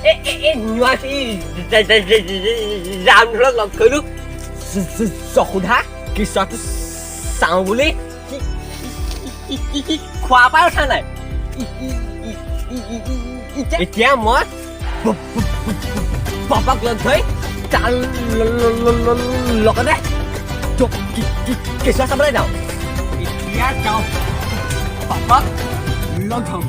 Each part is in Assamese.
নোৱাৰি ৰামধনক লগ কৰিলোঁ যশোধা কৃষ্ণটো চাওঁ বুলি খোৱা পাই উঠা নাই এতিয়া মই পাপাক লগ ধৰি তাৰ লগতে কৃষ্ণ চাবলৈ যাওঁ এতিয়া যাওঁ পাপাক লগ ধৰোঁ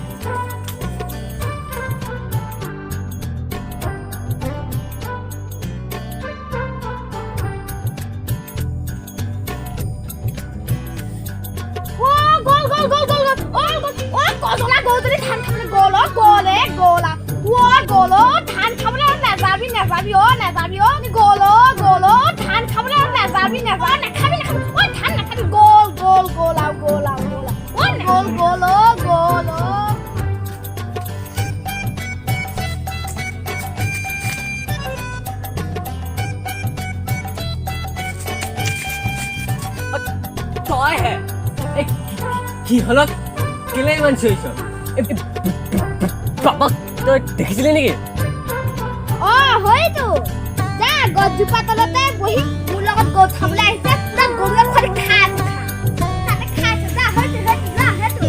তইহে কি হল কেলে ইমান চিঞৰিছ পাপাক তই দেখিছিলি নেকি হয়তো যা গছজোপা তলতে বহি মোৰ লগত গৰু খাবলৈ আহিছে পুৰা গৰুৱে খালি খাই আছে যা হয়তো যা সেইটো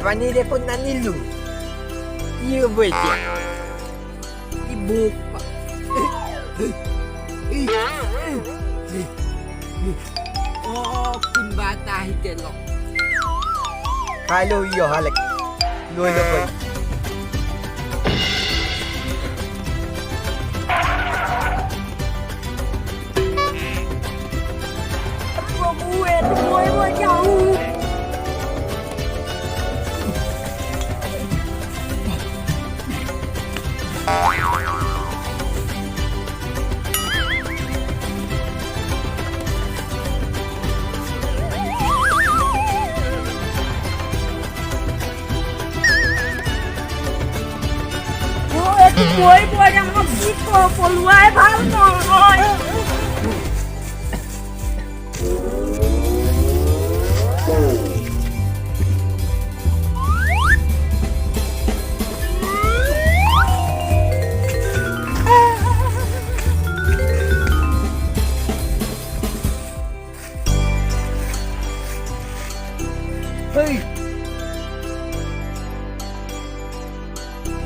Pani dia pun nak nilu. Ia boleh. Ibu. Oh, pun batah itu. Kalau ia halak. Loi lepas. Moi jauh. Bôi đang học biết cô loài pháo rồi. Hey,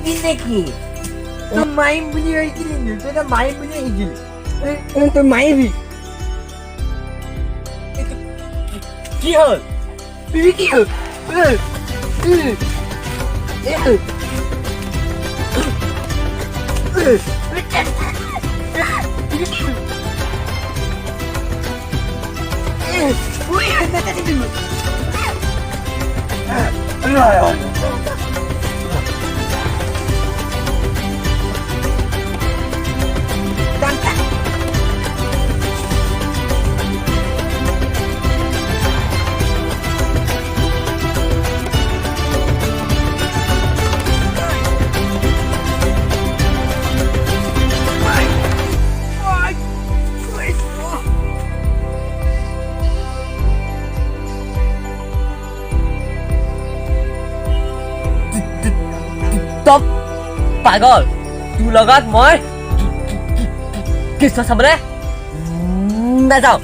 ini lagi. Tôi main punya ini, tôi dah main punya ini. Tôi main ni. Kia, bibi kia. Stop, পাগল তোৰ লগত মই কৃষ্ণ চাবলৈ নাযাওঁ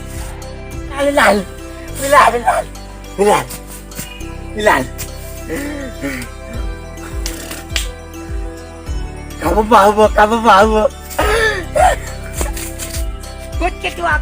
Bilal Bilal Bilal Bilal Bilal kamu mau Kut ketua